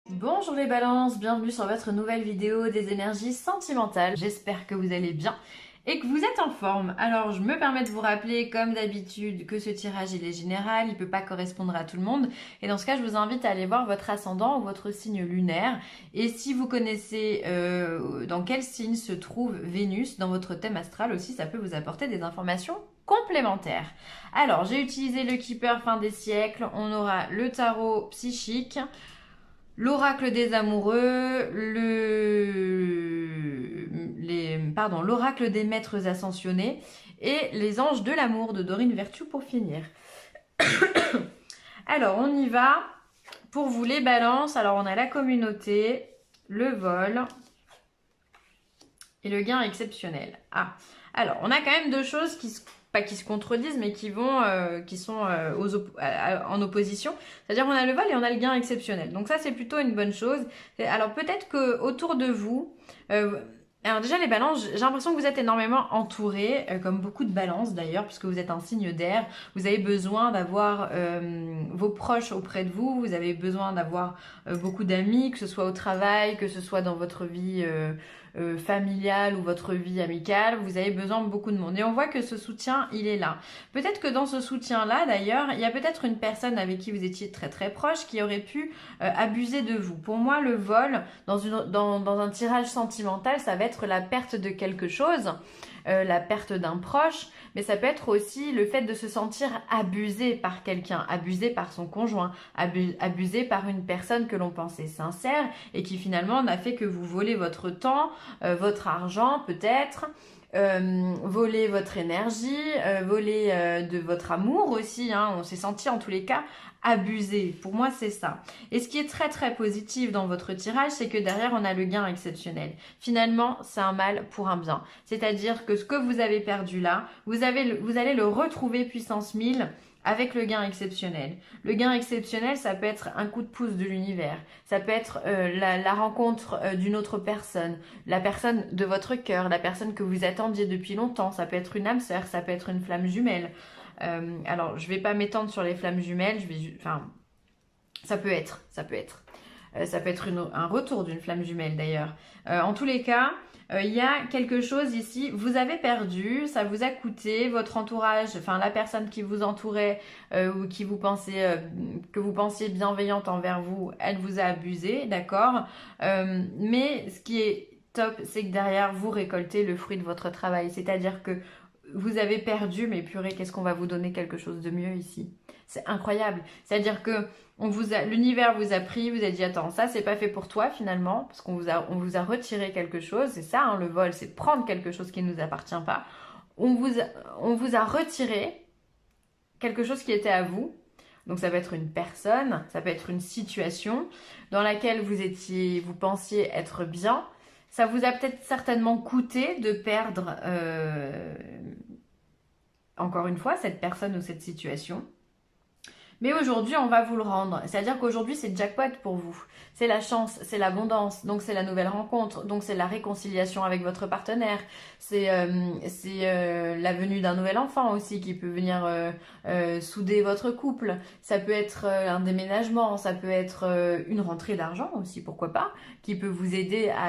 Bonjour les balances, bienvenue sur votre nouvelle vidéo des énergies sentimentales. J'espère que vous allez bien et que vous êtes en forme. Alors je me permets de vous rappeler comme d'habitude que ce tirage il est général, il ne peut pas correspondre à tout le monde. Et dans ce cas je vous invite à aller voir votre ascendant ou votre signe lunaire. Et si vous connaissez dans quel signe se trouve Vénus dans votre thème astral aussi, ça peut vous apporter des informations complémentaires. Alors j'ai utilisé le Keeper fin des siècles, on aura le tarot psychique, l'oracle des amoureux, l'oracle des maîtres ascensionnés et les anges de l'amour de Dorine Vertu pour finir. Alors, on y va. Pour vous, les balances, alors on a la communauté, le vol et le gain exceptionnel. Ah, alors on a quand même deux choses pas qui se contredisent, mais qui sont en opposition. C'est-à-dire qu'on a le vol et on a le gain exceptionnel. Donc ça, c'est plutôt une bonne chose. Alors peut-être que autour de vous, alors déjà les balances, j'ai l'impression que vous êtes énormément entourés, comme beaucoup de balances d'ailleurs, puisque vous êtes un signe d'air. Vous avez besoin d'avoir vos proches auprès de vous. Vous avez besoin d'avoir beaucoup d'amis, que ce soit au travail, que ce soit dans votre vie familiale ou votre vie amicale, vous avez besoin de beaucoup de monde. Et on voit que ce soutien, il est là. Peut-être que dans ce soutien-là, d'ailleurs, il y a peut-être une personne avec qui vous étiez très très proche qui aurait pu abuser de vous. Pour moi, le vol, dans un tirage sentimental, ça va être la perte de quelque chose, la perte d'un proche, mais ça peut être aussi le fait de se sentir abusé par quelqu'un, abusé par son conjoint, abusé par une personne que l'on pensait sincère et qui finalement n'a fait que vous voler votre temps, votre argent peut-être, voler votre énergie, voler de votre amour aussi, hein. On s'est senti en tous les cas abusé. Pour moi, c'est ça. Et ce qui est très très positif dans votre tirage, c'est que derrière, on a le gain exceptionnel. Finalement, c'est un mal pour un bien. C'est-à-dire que ce que vous avez perdu là, vous allez le retrouver puissance 1000 avec le gain exceptionnel. Le gain exceptionnel, ça peut être un coup de pouce de l'univers, ça peut être la rencontre d'une autre personne, la personne de votre cœur, la personne que vous attendiez depuis longtemps, ça peut être une âme sœur, ça peut être une flamme jumelle. Alors, je ne vais pas m'étendre sur les flammes jumelles, enfin, ça peut être. Ça peut être un retour d'une flamme jumelle d'ailleurs. En tous les cas, il y a quelque chose ici, vous avez perdu, ça vous a coûté, votre entourage, enfin la personne qui vous entourait ou qui que vous pensiez bienveillante envers vous, elle vous a abusé, d'accord. Mais ce qui est top, c'est que derrière, vous récoltez le fruit de votre travail. C'est-à-dire que vous avez perdu, mais purée, qu'est-ce qu'on va vous donner quelque chose de mieux ici. C'est incroyable. C'est-à-dire que l'univers vous a pris, vous a dit attends, ça c'est pas fait pour toi finalement, parce on vous a retiré quelque chose. C'est ça, hein, le vol, c'est prendre quelque chose qui ne nous appartient pas. On vous a retiré quelque chose qui était à vous. Donc ça peut être une personne, ça peut être une situation dans laquelle vous pensiez être bien. Ça vous a peut-être certainement coûté de perdre, encore une fois, cette personne ou cette situation. Mais aujourd'hui, on va vous le rendre. C'est-à-dire qu'aujourd'hui, c'est jackpot pour vous. C'est la chance, c'est l'abondance, donc c'est la nouvelle rencontre, donc c'est la réconciliation avec votre partenaire. C'est la venue d'un nouvel enfant aussi qui peut venir souder votre couple. Ça peut être un déménagement, ça peut être une rentrée d'argent aussi, pourquoi pas, qui peut vous aider à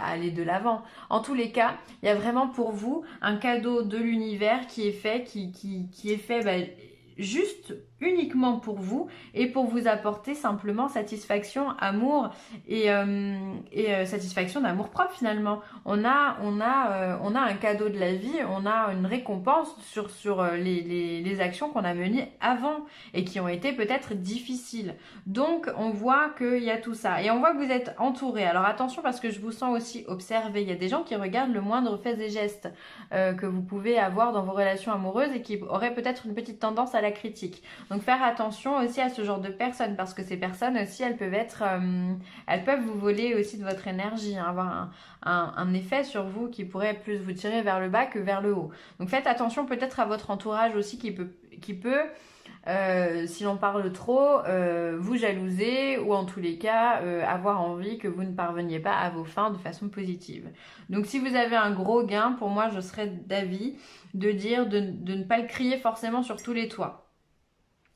aller de l'avant. En tous les cas, il y a vraiment pour vous un cadeau de l'univers qui est fait, qui est fait juste uniquement pour vous et pour vous apporter simplement satisfaction, amour et satisfaction d'amour propre finalement. On a un cadeau de la vie, on a une récompense sur les actions qu'on a menées avant et qui ont été peut-être difficiles. Donc on voit qu'il y a tout ça et on voit que vous êtes entouré. Alors attention parce que je vous sens aussi observé. Il y a des gens qui regardent le moindre fait et geste que vous pouvez avoir dans vos relations amoureuses et qui auraient peut-être une petite tendance à la critique. Donc faire attention aussi à ce genre de personnes parce que ces personnes aussi elles peuvent vous voler aussi de votre énergie, hein, avoir un effet sur vous qui pourrait plus vous tirer vers le bas que vers le haut. Donc faites attention peut-être à votre entourage aussi qui peut si l'on parle trop, vous jalouser ou en tous les cas avoir envie que vous ne parveniez pas à vos fins de façon positive. Donc si vous avez un gros gain, pour moi je serais d'avis de dire de ne pas le crier forcément sur tous les toits.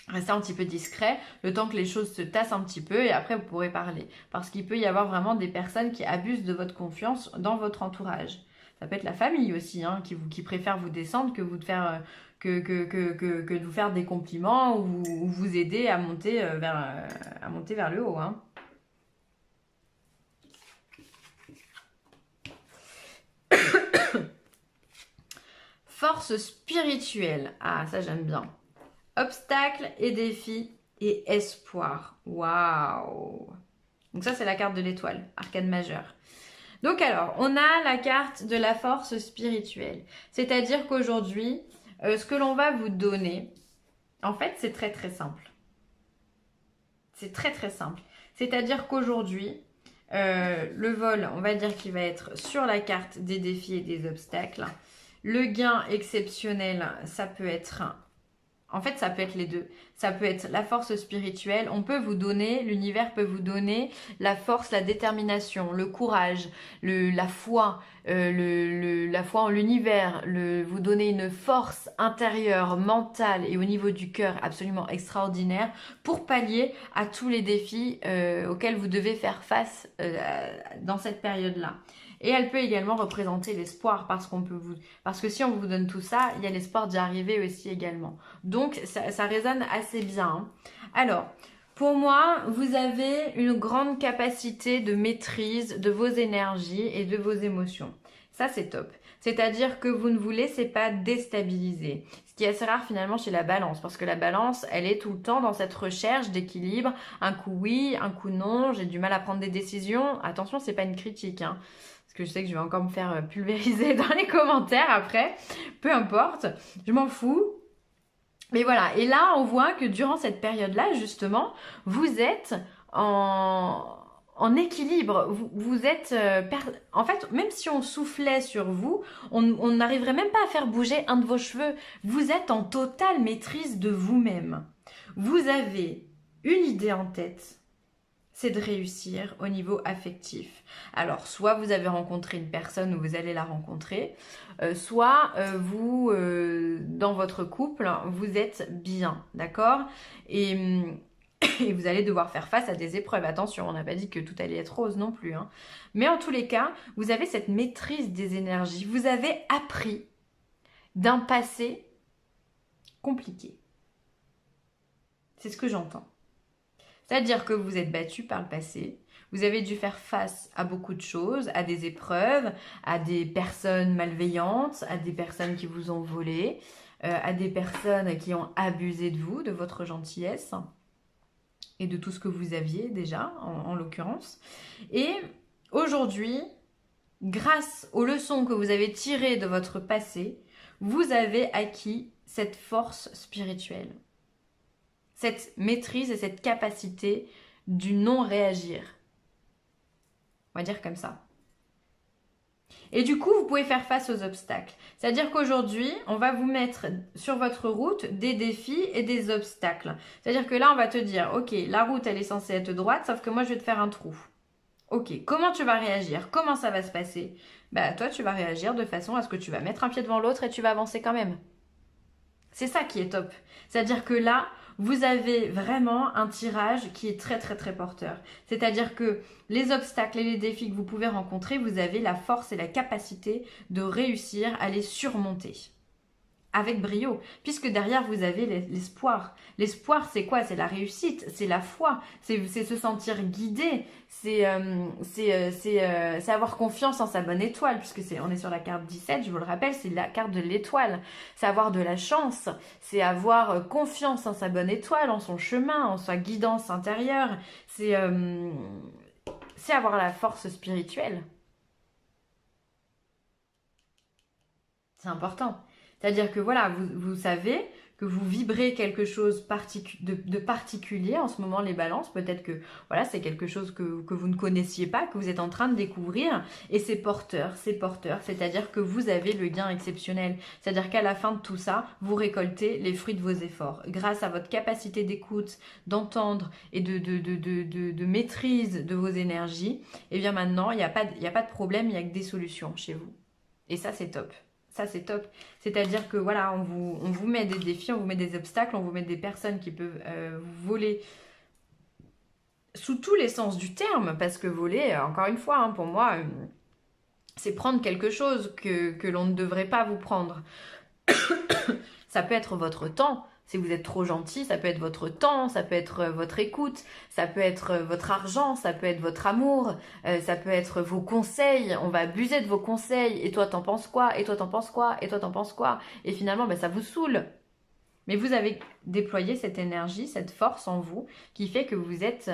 Restez un petit peu discret, le temps que les choses se tassent un petit peu et après vous pourrez parler. Parce qu'il peut y avoir vraiment des personnes qui abusent de votre confiance dans votre entourage. Ça peut être la famille aussi, hein, qui préfère vous descendre que vous de faire, que de vous faire des compliments ou vous aider à monter, à monter vers le haut. Hein. Force spirituelle. Ah, ça j'aime bien. Obstacles et défis et espoir. Waouh! Donc ça, c'est la carte de l'étoile, arcane majeure. Donc alors, on a la carte de la force spirituelle. C'est-à-dire qu'aujourd'hui, ce que l'on va vous donner, en fait, c'est très très simple. C'est très très simple. C'est-à-dire qu'aujourd'hui, le vol, on va dire qu'il va être sur la carte des défis et des obstacles. Le gain exceptionnel, ça peut être... En fait, ça peut être les deux. Ça peut être la force spirituelle. On peut vous donner, l'univers peut vous donner la force, la détermination, le courage, la foi, la foi en l'univers, vous donner une force intérieure, mentale et au niveau du cœur absolument extraordinaire pour pallier à tous les défis auxquels vous devez faire face dans cette période-là. Et elle peut également représenter l'espoir parce que si on vous donne tout ça, il y a l'espoir d'y arriver aussi également. Donc ça résonne assez bien. Hein. Alors, pour moi, vous avez une grande capacité de maîtrise de vos énergies et de vos émotions. Ça, c'est top. C'est-à-dire que vous ne vous laissez pas déstabiliser. Ce qui est assez rare finalement chez la balance, parce que la balance, elle est tout le temps dans cette recherche d'équilibre. Un coup oui, un coup non, j'ai du mal à prendre des décisions. Attention, c'est pas une critique, hein. Parce que je sais que je vais encore me faire pulvériser dans les commentaires après. Peu importe, je m'en fous. Mais voilà, et là, on voit que durant cette période-là, justement, vous êtes en équilibre. Vous êtes... en fait, même si on soufflait sur vous, on n'arriverait même pas à faire bouger un de vos cheveux. Vous êtes en totale maîtrise de vous-même. Vous avez une idée en tête, c'est de réussir au niveau affectif. Alors, soit vous avez rencontré une personne ou vous allez la rencontrer, soit vous, dans votre couple, vous êtes bien, d'accord ? Et vous allez devoir faire face à des épreuves. Attention, on n'a pas dit que tout allait être rose non plus. Hein. Mais en tous les cas, vous avez cette maîtrise des énergies. Vous avez appris d'un passé compliqué. C'est ce que j'entends. C'est-à-dire que vous êtes battu par le passé, vous avez dû faire face à beaucoup de choses, à des épreuves, à des personnes malveillantes, à des personnes qui vous ont volé, à des personnes qui ont abusé de vous, de votre gentillesse et de tout ce que vous aviez déjà, en l'occurrence. Et aujourd'hui, grâce aux leçons que vous avez tirées de votre passé, vous avez acquis cette force spirituelle. Cette maîtrise et cette capacité du non-réagir. On va dire comme ça. Et du coup, vous pouvez faire face aux obstacles. C'est-à-dire qu'aujourd'hui, on va vous mettre sur votre route des défis et des obstacles. C'est-à-dire que là, on va te dire, ok, la route, elle est censée être droite, sauf que moi, je vais te faire un trou. Ok, comment tu vas réagir? Comment ça va se passer? Bah, toi, tu vas réagir de façon à ce que tu vas mettre un pied devant l'autre et tu vas avancer quand même. C'est ça qui est top. C'est-à-dire que là, vous avez vraiment un tirage qui est très très très porteur. C'est-à-dire que les obstacles et les défis que vous pouvez rencontrer, vous avez la force et la capacité de réussir à les surmonter. Avec brio, puisque derrière vous avez l'espoir. L'espoir, c'est quoi? C'est la réussite, c'est la foi, c'est se sentir guidé, c'est avoir confiance en sa bonne étoile, puisque on est sur la carte 17, je vous le rappelle, c'est la carte de l'étoile. C'est avoir de la chance, c'est avoir confiance en sa bonne étoile, en son chemin, en sa guidance intérieure, c'est avoir la force spirituelle. C'est important. C'est-à-dire que voilà, vous savez que vous vibrez quelque chose de particulier en ce moment, les balances. Peut-être que voilà, c'est quelque chose que vous ne connaissiez pas, que vous êtes en train de découvrir. Et c'est porteur. C'est-à-dire que vous avez le gain exceptionnel. C'est-à-dire qu'à la fin de tout ça, vous récoltez les fruits de vos efforts. Grâce à votre capacité d'écoute, d'entendre et de maîtrise de vos énergies, et bien maintenant, il n'y a pas de problème, il n'y a que des solutions chez vous. Et ça, c'est top. Ça, c'est top. C'est-à-dire que voilà, on vous met des défis, on vous met des obstacles, on vous met des personnes qui peuvent vous voler sous tous les sens du terme, parce que voler, encore une fois, hein, pour moi, c'est prendre quelque chose que l'on ne devrait pas vous prendre. Ça peut être votre temps, si vous êtes trop gentil, ça peut être votre temps, ça peut être votre écoute, ça peut être votre argent, ça peut être votre amour, ça peut être vos conseils, on va abuser de vos conseils, et toi t'en penses quoi, et toi t'en penses quoi, et toi t'en penses quoi, et finalement ça vous saoule. Mais vous avez déployé cette énergie, cette force en vous, qui fait que vous êtes,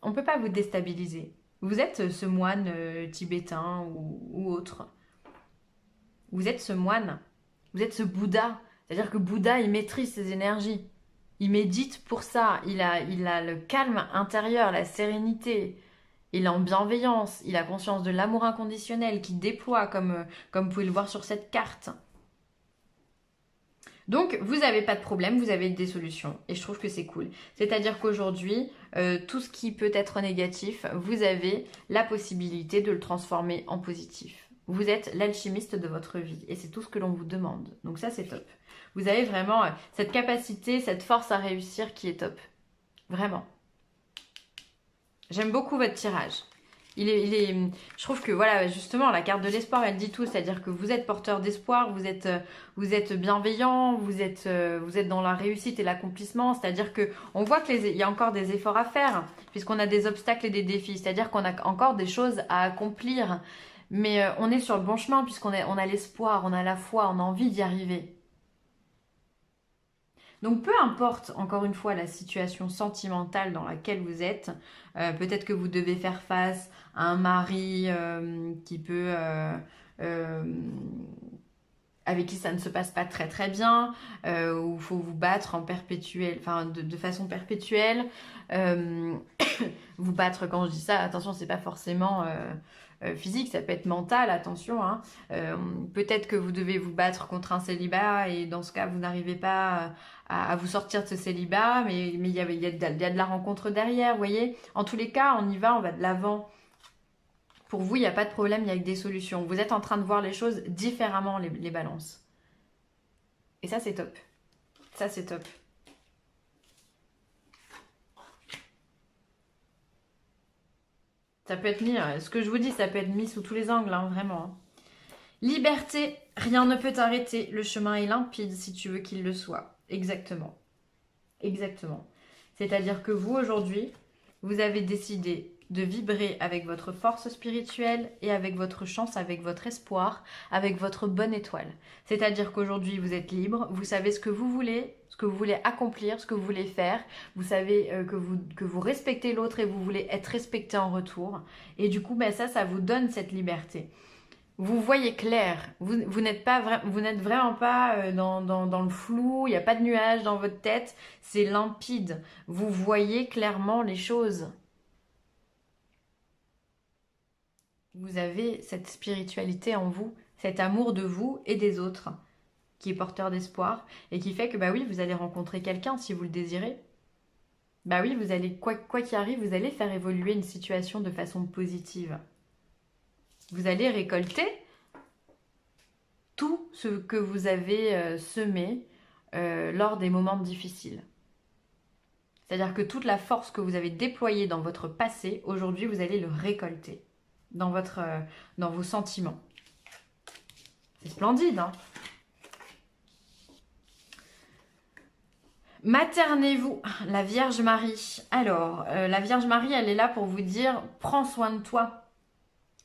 on ne peut pas vous déstabiliser. Vous êtes ce moine tibétain ou autre. Vous êtes ce moine, vous êtes ce Bouddha. C'est-à-dire que Bouddha, il maîtrise ses énergies. Il médite pour ça. Il a le calme intérieur, la sérénité. Il est en bienveillance. Il a conscience de l'amour inconditionnel qui déploie comme vous pouvez le voir sur cette carte. Donc, vous n'avez pas de problème, vous avez des solutions. Et je trouve que c'est cool. C'est-à-dire qu'aujourd'hui, tout ce qui peut être négatif, vous avez la possibilité de le transformer en positif. Vous êtes l'alchimiste de votre vie. Et c'est tout ce que l'on vous demande. Donc ça, c'est top. Vous avez vraiment cette capacité, cette force à réussir qui est top. Vraiment. J'aime beaucoup votre tirage. Je trouve que voilà, justement, la carte de l'espoir, elle dit tout. C'est-à-dire que vous êtes porteur d'espoir, vous êtes bienveillant, vous êtes dans la réussite et l'accomplissement. C'est-à-dire que on voit qu'il y a encore des efforts à faire, puisqu'on a des obstacles et des défis. C'est-à-dire qu'on a encore des choses à accomplir. Mais on est sur le bon chemin, puisqu'on a l'espoir, on a la foi, on a envie d'y arriver. Donc peu importe, encore une fois, la situation sentimentale dans laquelle vous êtes, peut-être que vous devez faire face à un mari qui peut... avec qui ça ne se passe pas très très bien, où il faut vous battre en perpétuel, enfin de façon perpétuelle. Vous battre, quand je dis ça, attention, c'est pas forcément physique, ça peut être mental, attention. Hein. Peut-être que vous devez vous battre contre un célibat et dans ce cas, vous n'arrivez pas à vous sortir de ce célibat, mais il y a de la rencontre derrière, vous voyez. En tous les cas, on y va, on va de l'avant. Pour vous, il n'y a pas de problème, il y a que des solutions. Vous êtes en train de voir les choses différemment, les balances. Et ça, c'est top. Ça, c'est top. Ça peut être mis, ce que je vous dis, ça peut être mis sous tous les angles, hein, vraiment. Hein. Liberté, rien ne peut t'arrêter. Le chemin est limpide si tu veux qu'il le soit. Exactement. Exactement. C'est-à-dire que vous, aujourd'hui, vous avez décidé de vibrer avec votre force spirituelle et avec votre chance, avec votre espoir, avec votre bonne étoile. C'est-à-dire qu'aujourd'hui, vous êtes libre, vous savez ce que vous voulez accomplir, ce que vous voulez faire, vous savez que vous respectez l'autre et vous voulez être respecté en retour. Et du coup, ça vous donne cette liberté. Vous voyez clair, vous n'êtes vraiment pas dans le flou, il n'y a pas de nuages dans votre tête, c'est limpide. Vous voyez clairement les choses. Vous avez cette spiritualité en vous, cet amour de vous et des autres, qui est porteur d'espoir et qui fait que oui, vous allez rencontrer quelqu'un si vous le désirez. Oui, vous allez, quoi qu'il arrive, vous allez faire évoluer une situation de façon positive. Vous allez récolter tout ce que vous avez semé lors des moments difficiles. C'est-à-dire que toute la force que vous avez déployée dans votre passé, aujourd'hui, vous allez le récolter dans vos sentiments. C'est splendide, hein? Maternez-vous, la Vierge Marie. Alors, la Vierge Marie, elle est là pour vous dire, prends soin de toi.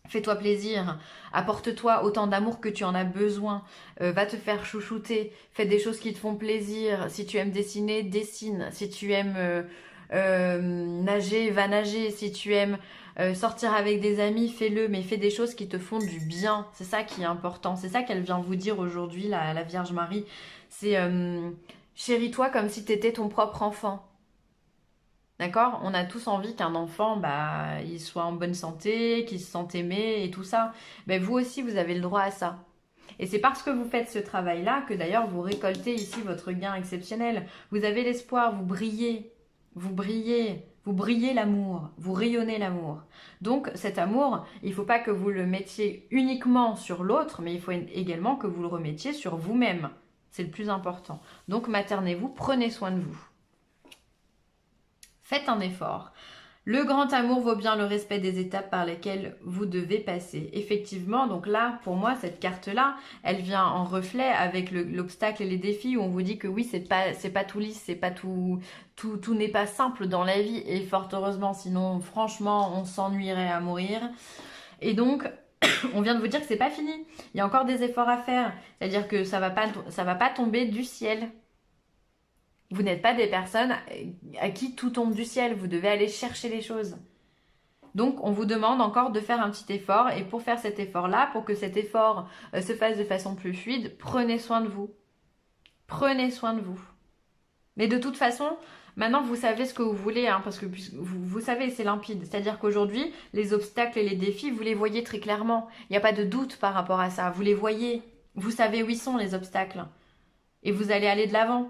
Fais-toi plaisir, apporte-toi autant d'amour que tu en as besoin, va te faire chouchouter, fais des choses qui te font plaisir. Si tu aimes dessiner, dessine. Si tu aimes nager, va nager. Si tu aimes sortir avec des amis, fais-le, mais fais des choses qui te font du bien. C'est ça qui est important, c'est ça qu'elle vient vous dire aujourd'hui, la Vierge Marie. C'est chéris-toi comme si tu étais ton propre enfant. D'accord? On a tous envie qu'un enfant, il soit en bonne santé, qu'il se sente aimé et tout ça. Vous aussi, vous avez le droit à ça. Et c'est parce que vous faites ce travail-là que d'ailleurs, vous récoltez ici votre gain exceptionnel. Vous avez l'espoir, vous brillez. Vous brillez. Vous brillez l'amour, vous rayonnez l'amour. Donc cet amour, il ne faut pas que vous le mettiez uniquement sur l'autre, mais il faut également que vous le remettiez sur vous-même. C'est le plus important. Donc maternez-vous, prenez soin de vous. Faites un effort. Le grand amour vaut bien le respect des étapes par lesquelles vous devez passer. Effectivement, donc là, pour moi, cette carte-là, elle vient en reflet avec l'obstacle et les défis où on vous dit que oui, c'est pas tout lisse, c'est pas tout n'est pas simple dans la vie et fort heureusement, sinon, franchement, on s'ennuierait à mourir. Et donc, on vient de vous dire que c'est pas fini. Il y a encore des efforts à faire. C'est-à-dire que ça va pas tomber du ciel. Vous n'êtes pas des personnes à qui tout tombe du ciel. Vous devez aller chercher les choses. Donc, on vous demande encore de faire un petit effort. Et pour faire cet effort-là, pour que cet effort se fasse de façon plus fluide, prenez soin de vous. Prenez soin de vous. Mais de toute façon, maintenant, vous savez ce que vous voulez. Hein, parce que vous savez, c'est limpide. C'est-à-dire qu'aujourd'hui, les obstacles et les défis, vous les voyez très clairement. Il n'y a pas de doute par rapport à ça. Vous les voyez. Vous savez où ils sont, les obstacles. Et vous allez aller de l'avant.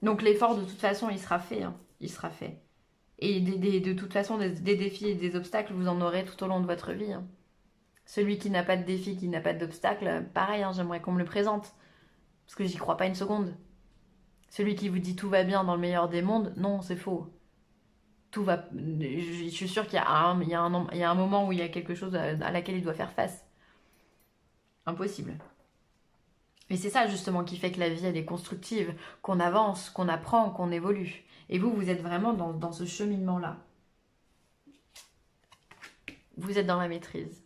Donc l'effort de toute façon il sera fait, hein. Il sera fait. Et de toute façon des défis et des obstacles vous en aurez tout au long de votre vie, hein. Celui qui n'a pas de défi, qui n'a pas d'obstacle, pareil, hein, j'aimerais qu'on me le présente. Parce que j'y crois pas une seconde. Celui qui vous dit tout va bien dans le meilleur des mondes, non c'est faux. Tout va. Je suis sûre qu'il y a un moment où il y a quelque chose à laquelle il doit faire face. Impossible. Et c'est ça justement qui fait que la vie elle est constructive, qu'on avance, qu'on apprend, qu'on évolue. Et vous, vous êtes vraiment dans ce cheminement-là. Vous êtes dans la maîtrise.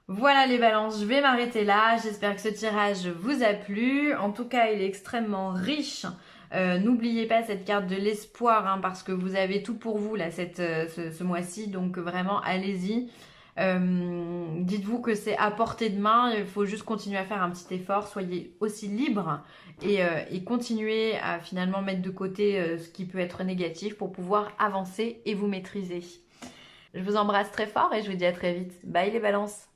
Voilà les balances, je vais m'arrêter là. J'espère que ce tirage vous a plu. En tout cas, il est extrêmement riche. N'oubliez pas cette carte de l'espoir, hein, parce que vous avez tout pour vous là ce mois-ci. Donc vraiment, allez-y. Dites-vous que c'est à portée de main, il faut juste continuer à faire un petit effort, soyez aussi libre et continuez à finalement mettre de côté ce qui peut être négatif pour pouvoir avancer et vous maîtriser. Je vous embrasse très fort et je vous dis à très vite. Bye les balances!